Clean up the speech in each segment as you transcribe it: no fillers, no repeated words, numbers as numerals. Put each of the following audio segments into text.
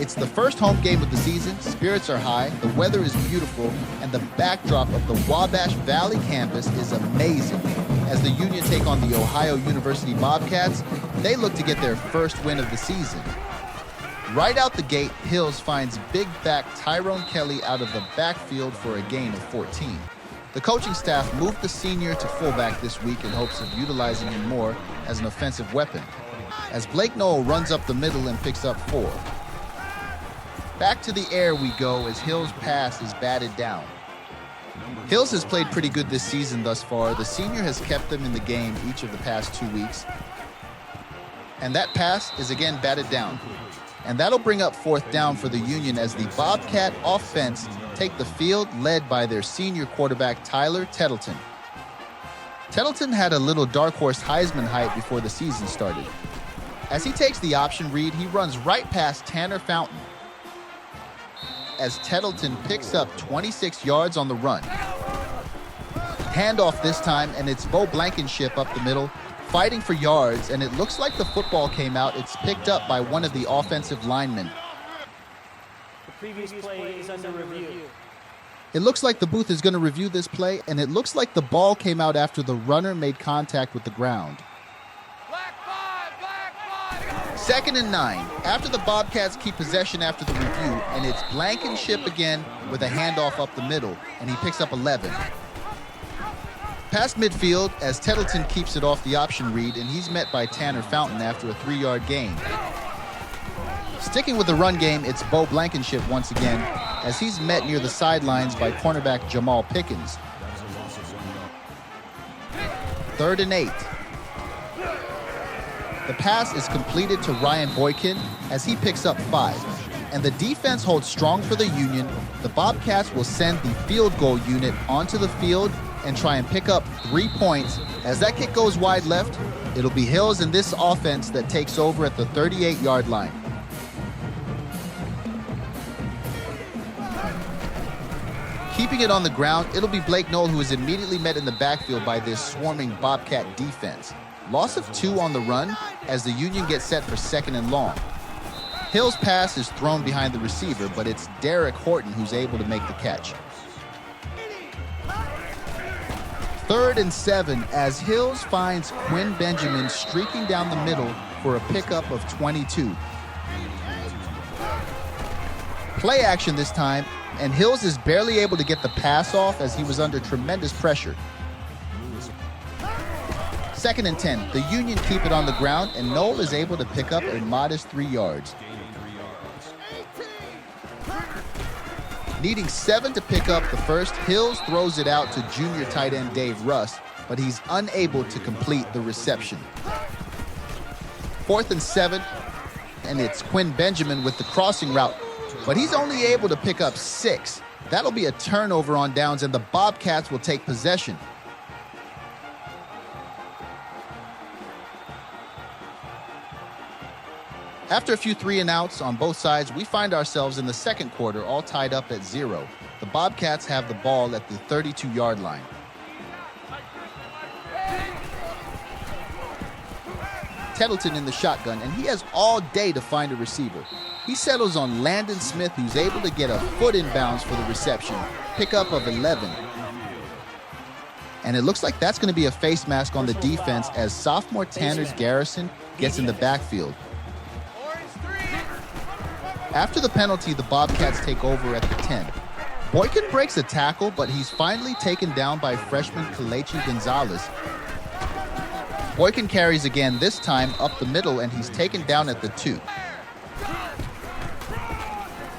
It's the first home game of the season, spirits are high, the weather is beautiful, and the backdrop of the Wabash Valley campus is amazing. As the Union take on the Ohio University Bobcats, they look to get their first win of the season. Right out the gate, Hills finds big back Tyrone Kelly out of the backfield for a gain of 14. The coaching staff moved the senior to fullback this week in hopes of utilizing him more as an offensive weapon, as Blake Knoll runs up the middle and picks up 4. Back to the air we go as Hills' pass is batted down. Hills has played pretty good this season thus far. The senior has kept them in the game each of the past 2 weeks. And that pass is again batted down. And that'll bring up 4th down for the Union as the Bobcat offense take the field led by their senior quarterback Tyler Tettleton. Tettleton had a little dark horse Heisman hype before the season started. As he takes the option read, he runs right past Tanner Fountain, as Tettleton picks up 26 yards on the run. Handoff this time, and it's Bo Blankenship up the middle, fighting for yards, and it looks like the football came out. It's picked up by one of the offensive linemen. The previous play is under review. It looks like the booth is going to review this play, and it looks like the ball came out after the runner made contact with the ground. Black 5. 2nd and 9, after the Bobcats keep possession after the review, and it's Blankenship again with a handoff up the middle, and he picks up 11. Past midfield as Tettleton keeps it off the option read, and he's met by Tanner Fountain after a 3-yard gain. Sticking with the run game, it's Bo Blankenship once again, as he's met near the sidelines by cornerback Jamal Pickens. 3rd and 8. The pass is completed to Ryan Boykin as he picks up 5. And the defense holds strong for the Union. The Bobcats will send the field goal unit onto the field and try and pick up 3 points. As that kick goes wide left, it'll be Hills in this offense that takes over at the 38-yard line. Keeping it on the ground, it'll be Blake Knoll who is immediately met in the backfield by this swarming Bobcat defense. Loss of 2 on the run as the Union gets set for 2nd and long. Hill's pass is thrown behind the receiver, but it's Derek Horton who's able to make the catch. 3rd and 7 as Hills finds Quinn Benjamin streaking down the middle for a pickup of 22. Play action this time, and Hills is barely able to get the pass off as he was under tremendous pressure. 2nd and 10, the Union keep it on the ground, and Knoll is able to pick up a modest 3 yards. Needing 7 to pick up the first, Hills throws it out to junior tight end Dave Russ, but he's unable to complete the reception. 4th and 7, and it's Quinn Benjamin with the crossing route, but he's only able to pick up 6. That'll be a turnover on downs, and the Bobcats will take possession. After a few 3 and outs on both sides, we find ourselves in the 2nd quarter all tied up at 0. The Bobcats have the ball at the 32-yard line. Tettleton in the shotgun, and he has all day to find a receiver. He settles on Landon Smith, who's able to get a foot in bounds for the reception. Pickup of 11. And it looks like that's going to be a face mask on the defense as sophomore Tanner Garrison gets in the backfield. After the penalty, the Bobcats take over at the 10. Boykin breaks a tackle, but he's finally taken down by freshman Kalechi Gonzalez. Boykin carries again, this time up the middle, and he's taken down at the 2.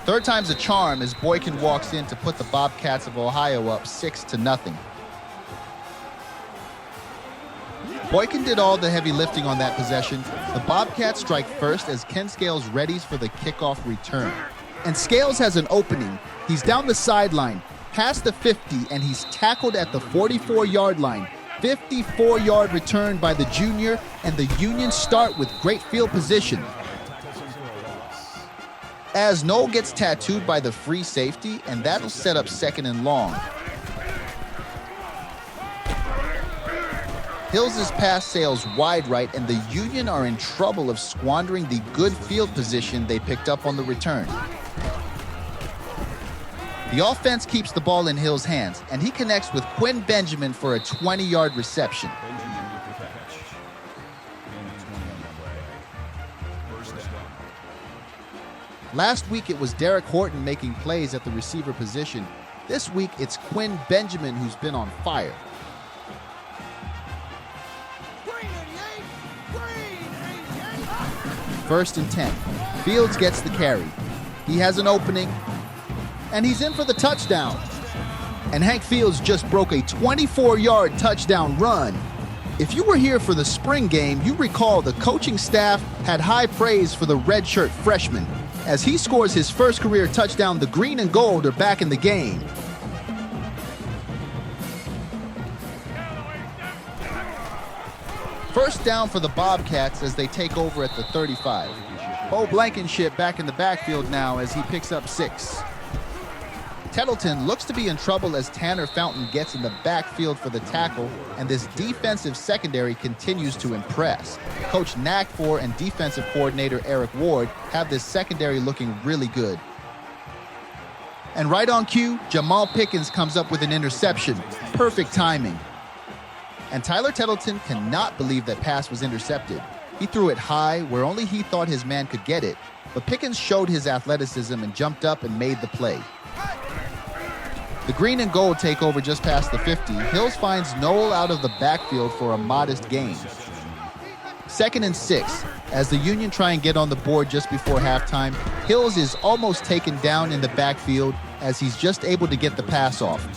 3rd time's a charm as Boykin walks in to put the Bobcats of Ohio up 6-0. Boykin did all the heavy lifting on that possession. The Bobcats strike first as Ken Scales readies for the kickoff return. And Scales has an opening. He's down the sideline, past the 50, and he's tackled at the 44-yard line. 54-yard return by the junior, and the Union start with great field position. As Knoll gets tattooed by the free safety, and that'll set up 2nd and long. Hills' pass sails wide right, and the Union are in trouble of squandering the good field position they picked up on the return. The offense keeps the ball in Hill's hands, and he connects with Quinn Benjamin for a 20-yard reception. Last week, it was Derek Horton making plays at the receiver position. This week, it's Quinn Benjamin who's been on fire. First and 10. Fields gets the carry. He has an opening, and he's in for the touchdown. And Hank Fields just broke a 24-yard touchdown run. If you were here for the spring game, you recall the coaching staff had high praise for the redshirt freshman. As he scores his first career touchdown, the green and gold are back in the game. First down for the Bobcats as they take over at the 35. Bo Blankenship back in the backfield now as he picks up 6. Tettleton looks to be in trouble as Tanner Fountain gets in the backfield for the tackle, and this defensive secondary continues to impress. Coach Ncaa and defensive coordinator Eric Ward have this secondary looking really good. And right on cue, Jamal Pickens comes up with an interception. Perfect timing. And Tyler Tettleton cannot believe that pass was intercepted. He threw it high where only he thought his man could get it, but Pickens showed his athleticism and jumped up and made the play. The green and gold take over just past the 50. Hills finds Noel out of the backfield for a modest gain. 2nd and 6. As the Union try and get on the board just before halftime, Hills is almost taken down in the backfield as he's just able to get the pass off.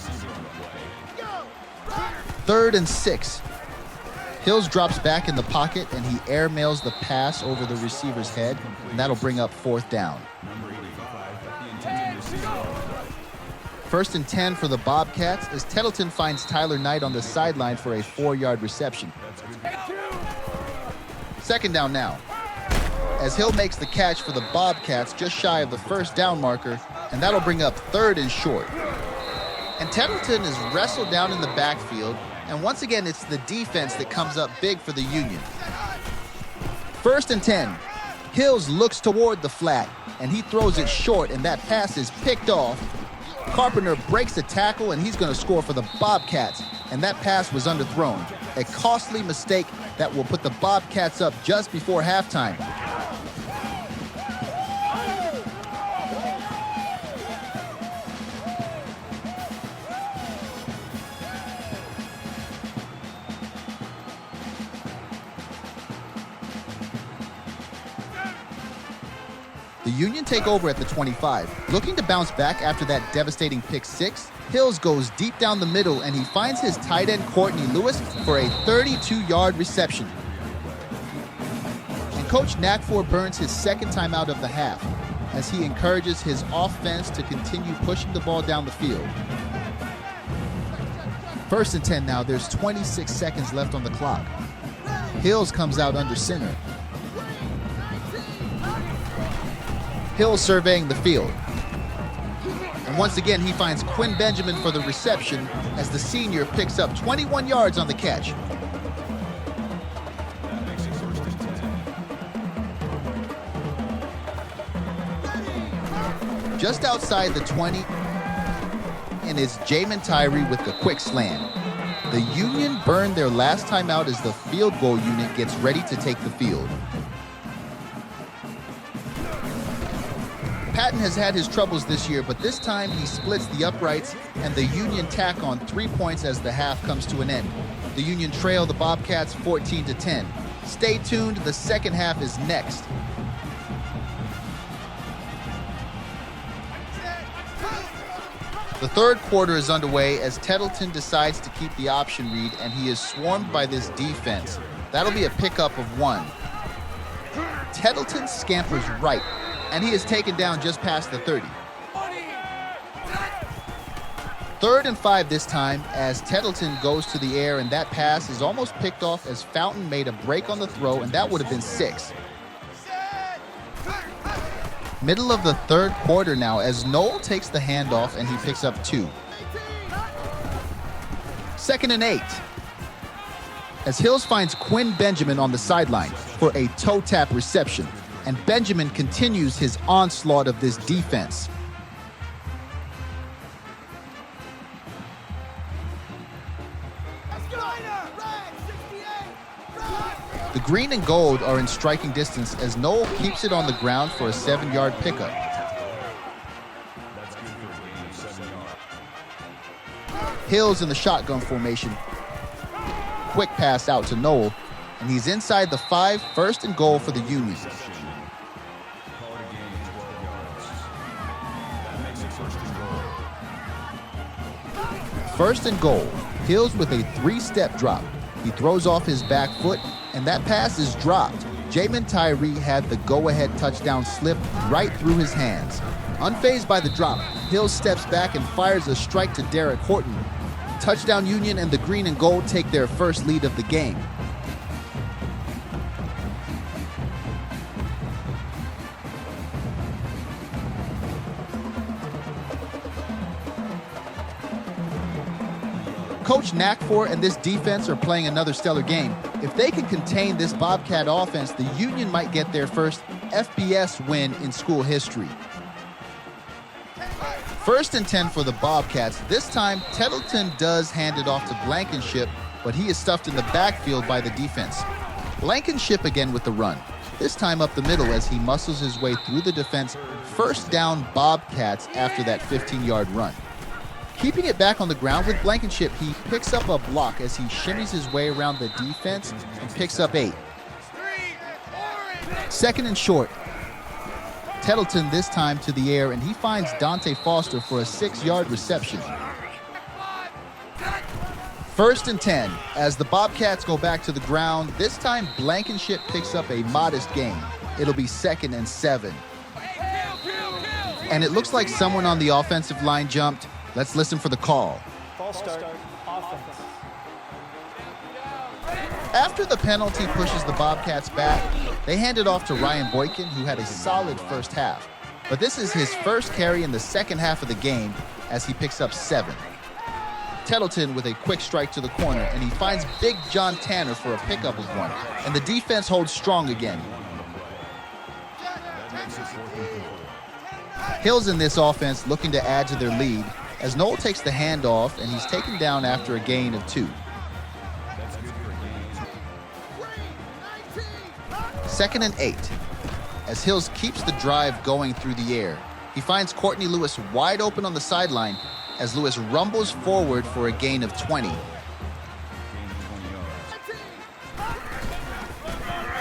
3rd and 6. Hills drops back in the pocket and he airmails the pass over the receiver's head, and that'll bring up 4th down. 1st and 10 for the Bobcats as Tettleton finds Tyler Knight on the sideline for a 4-yard reception. 2nd down now, as Hill makes the catch for the Bobcats just shy of the 1st down marker, and that'll bring up 3rd and short. And Tettleton is wrestled down in the backfield, and once again it's the defense that comes up big for the Union. 1st and 10. Hills looks toward the flat, and he throws it short, and that pass is picked off. Carpenter breaks the tackle, and he's going to score for the Bobcats, and that pass was underthrown. A costly mistake that will put the Bobcats up just before halftime. The Union take over at the 25. Looking to bounce back after that devastating pick 6, Hills goes deep down the middle and he finds his tight end Courtney Lewis for a 32-yard reception. And Coach Ncaa burns his 2nd timeout of the half as he encourages his offense to continue pushing the ball down the field. 1st and 10 now, there's 26 seconds left on the clock. Hills comes out under center. Hill surveying the field. And once again, he finds Quinn Benjamin for the reception as the senior picks up 21 yards on the catch. Just outside the 20, and it's Jamin Tyree with the quick slant. The Union burned their last time out as the field goal unit gets ready to take the field. Patton has had his troubles this year, but this time he splits the uprights and the Union tack on 3 points as the half comes to an end. The Union trail the Bobcats 14-10. Stay tuned, the second half is next. The third quarter is underway as Tettleton decides to keep the option read, and he is swarmed by this defense. That'll be a pickup of 1. Tettleton scampers right, and he is taken down just past the 30. 3rd and 5 this time as Tettleton goes to the air, and that pass is almost picked off as Fountain made a break on the throw, and that would have been 6. Middle of the third quarter now as Noel takes the handoff and he picks up 2. 2nd and 8. as Hills finds Quinn Benjamin on the sideline for a toe tap reception, and Benjamin continues his onslaught of this defense. The green and gold are in striking distance as Noel keeps it on the ground for a 7-yard pickup. Hills in the shotgun formation. Quick pass out to Noel, and he's inside the 5, 1st and goal for the Union. First and goal. Hills with a 3-step drop. He throws off his back foot, and that pass is dropped. Jamin Tyree had the go-ahead touchdown slip right through his hands. Unfazed by the drop, Hills steps back and fires a strike to Derek Horton. Touchdown Union, and the green and gold take their first lead of the game. Coach Ncaa and this defense are playing another stellar game. If they can contain this Bobcat offense, the Union might get their first FBS win in school history. 1st and 10 for the Bobcats. This time, Tettleton does hand it off to Blankenship, but he is stuffed in the backfield by the defense. Blankenship again with the run, this time up the middle as he muscles his way through the defense. First down Bobcats after that 15-yard run. Keeping it back on the ground with Blankenship, he picks up a block as he shimmies his way around the defense and picks up 8. 2nd and short. Tettleton this time to the air, and he finds Dante Foster for a 6-yard reception. 1st and 10 as the Bobcats go back to the ground. This time Blankenship picks up a modest gain. It'll be 2nd and 7. And it looks like someone on the offensive line jumped. Let's listen for the call. False start, offense. After the penalty pushes the Bobcats back, they hand it off to Ryan Boykin, who had a solid first half. But this is his first carry in the second half of the game as he picks up 7. Tettleton with a quick strike to the corner, and he finds Big John Tanner for a pickup of 1. And the defense holds strong again. Hills in this offense looking to add to their lead as Noel takes the handoff, and he's taken down after a gain of 2. 2nd and 8 as Hills keeps the drive going through the air. He finds Courtney Lewis wide open on the sideline as Lewis rumbles forward for a gain of 20.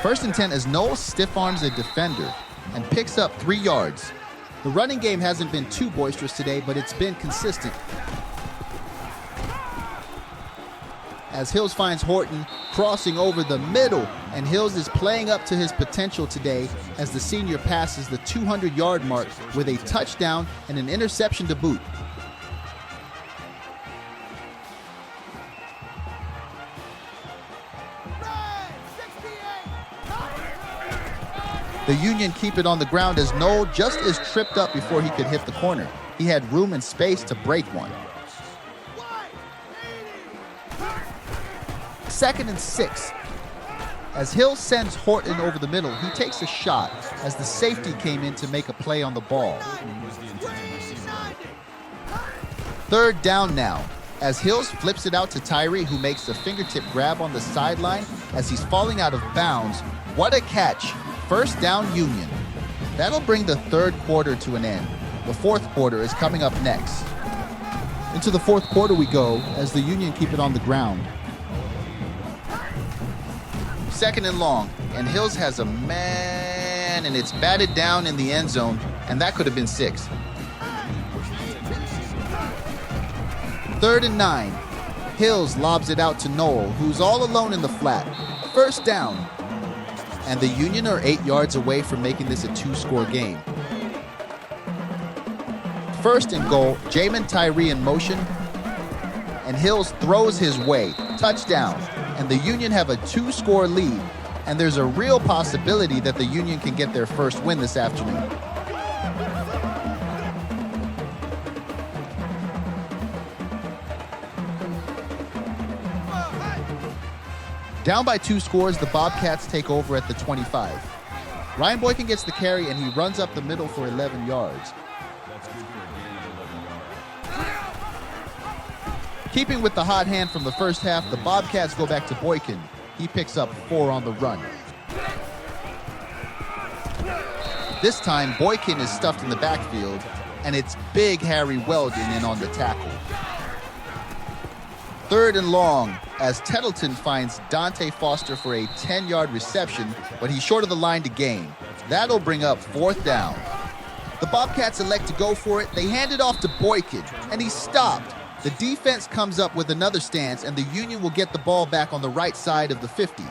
1st and 10 as Noel stiff arms a defender and picks up 3 yards. The running game hasn't been too boisterous today, but it's been consistent. As Hills finds Horton crossing over the middle, and Hills is playing up to his potential today as the senior passes the 200-yard mark with a touchdown and an interception to boot. The Union keep it on the ground as Noel just is tripped up before he could hit the corner. He had room and space to break one. 2nd and 6. As Hill sends Horton over the middle, he takes a shot as the safety came in to make a play on the ball. 3rd down now, as Hills flips it out to Tyree, who makes a fingertip grab on the sideline as he's falling out of bounds. What a catch. 1st down Union. That'll bring the 3rd quarter to an end. The 4th quarter is coming up next. Into the 4th quarter we go as the Union keep it on the ground. 2nd and long, and Hills has a man, and it's batted down in the end zone, and that could have been 6. 3rd and 9. Hills lobs it out to Noel, who's all alone in the flat. 1st down. And the Union are 8 yards away from making this a 2-score game. 1st and goal, Jamin Tyree in motion, and Hills throws his way. Touchdown. And the Union have a 2-score lead, and there's a real possibility that the Union can get their first win this afternoon. Down by 2 scores, the Bobcats take over at the 25. Ryan Boykin gets the carry, and he runs up the middle for 11 yards. Keeping with the hot hand from the first half, the Bobcats go back to Boykin. He picks up 4 on the run. This time, Boykin is stuffed in the backfield, and it's big Harry Weldon in on the tackle. 3rd and long, as Tettleton finds Dante Foster for a 10-yard reception, but he's short of the line to gain. That'll bring up 4th down. The Bobcats elect to go for it. They hand it off to Boykin, and he's stopped. The defense comes up with another stance, and the Union will get the ball back on the right side of the 50.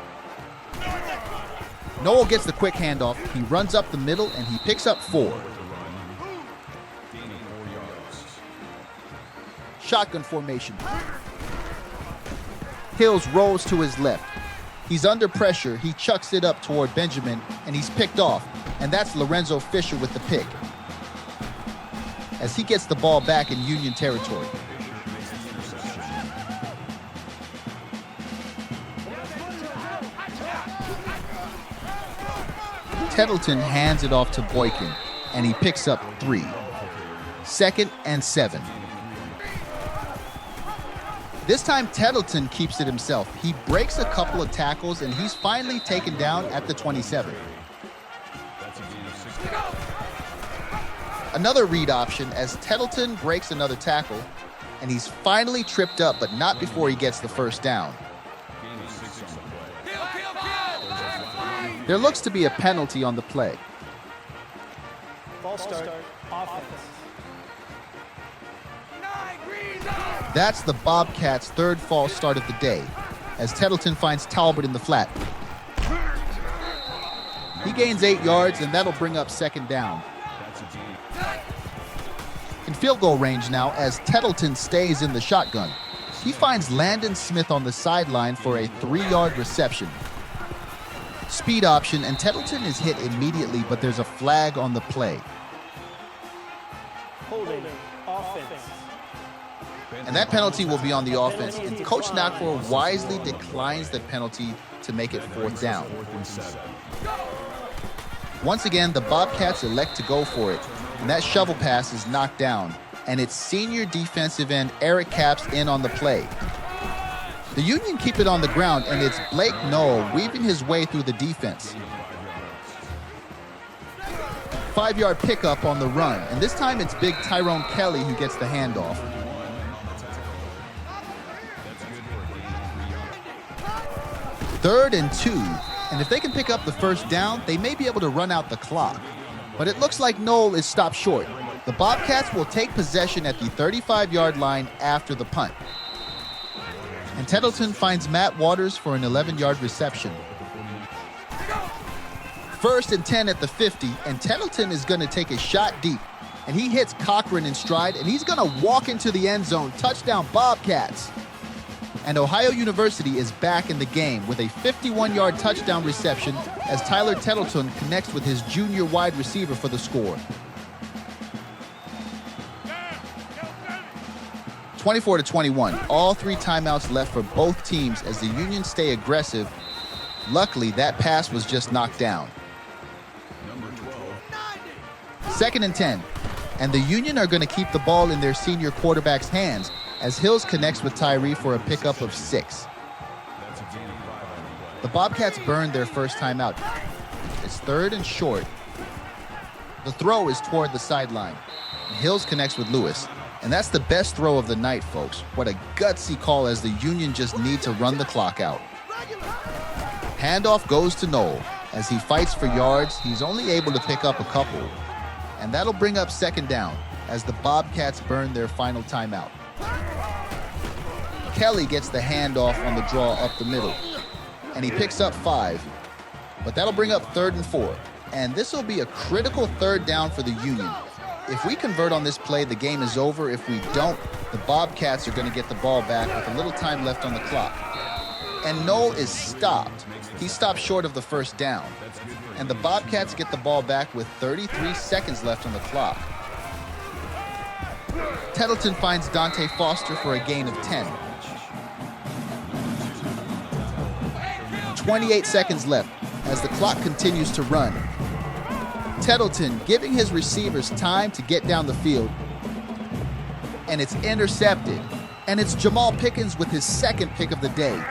Noel gets the quick handoff. He runs up the middle, and he picks up 4. Shotgun formation. Hills rolls to his left. He's under pressure. He chucks it up toward Benjamin, and he's picked off. And that's Lorenzo Fisher with the pick, as he gets the ball back in Union territory. Tettleton hands it off to Boykin, and he picks up 3. 2nd and 7. This time, Tettleton keeps it himself. He breaks a couple of tackles, and he's finally taken down at the 27. Another read option as Tettleton breaks another tackle, and he's finally tripped up, but not before he gets the 1st down. There looks to be a penalty on the play. False start, offense. That's the Bobcats' 3rd false start of the day, as Tettleton finds Talbot in the flat. He gains 8 yards, and that'll bring up 2nd down. In field goal range now, as Tettleton stays in the shotgun. He finds Landon Smith on the sideline for a 3-yard reception. Speed option, and Tettleton is hit immediately, but there's a flag on the play. Holding, offense. And that penalty will be on the offense, and Coach Ncaa wisely declines the penalty to make it 4th down. Once again, the Bobcats elect to go for it, and that shovel pass is knocked down, and it's senior defensive end Eric Capps in on the play. The Union keep it on the ground, and it's Blake Noel weaving his way through the defense. 5-yard pickup on the run, and this time it's big Tyrone Kelly who gets the handoff. Third and 2, and if they can pick up the 1st down, they may be able to run out the clock. But it looks like Noel is stopped short. The Bobcats will take possession at the 35-yard line after the punt. And Tettleton finds Matt Waters for an 11-yard reception. 1st and 10 at the 50, and Tettleton is going to take a shot deep. And he hits Cochran in stride, and he's going to walk into the end zone. Touchdown, Bobcats. And Ohio University is back in the game with a 51-yard touchdown reception as Tyler Tettleton connects with his junior wide receiver for the score. 24-21, all 3 timeouts left for both teams as the Union stay aggressive. Luckily, that pass was just knocked down. 2nd and 10, and the Union are going to keep the ball in their senior quarterback's hands as Hills connects with Tyree for a pickup of 6. The Bobcats burned their 1st timeout. It's 3rd and short. The throw is toward the sideline. Hills connects with Lewis. And that's the best throw of the night, folks. What a gutsy call as the Union just need to run the clock out. Handoff goes to Noel. As he fights for yards, he's only able to pick up a couple. And that'll bring up 2nd down as the Bobcats burn their final timeout. Kelly gets the handoff on the draw up the middle. And he picks up 5. But that'll bring up 3rd and 4. And this will be a critical 3rd down for the Union. If we convert on this play, the game is over. If we don't, the Bobcats are going to get the ball back with a little time left on the clock. And Noel is stopped. He stopped short of the 1st down. And the Bobcats get the ball back with 33 seconds left on the clock. Tettleton finds Dante Foster for a gain of 10. 28 seconds left as the clock continues to run. Tettleton giving his receivers time to get down the field. And it's intercepted. And it's Jamal Pickens with his second pick of the day.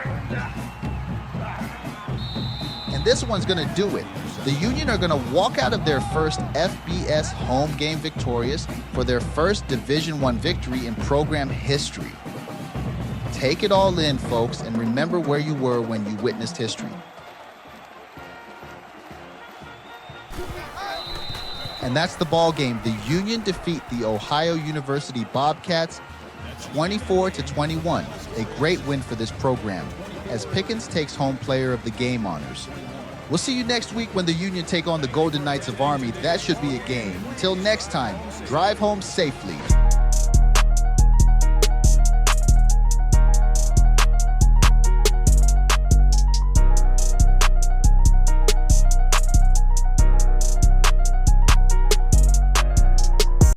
And this one's going to do it. The Union are going to walk out of their first FBS home game victorious for their first Division I victory in program history. Take it all in, folks, and remember where you were when you witnessed history. And that's the ball game. The Union defeat the Ohio University Bobcats 24-21. A great win for this program as Pickens takes home player of the game honors. We'll see you next week when the Union take on the Golden Knights of Army. That should be a game. Until next time, drive home safely.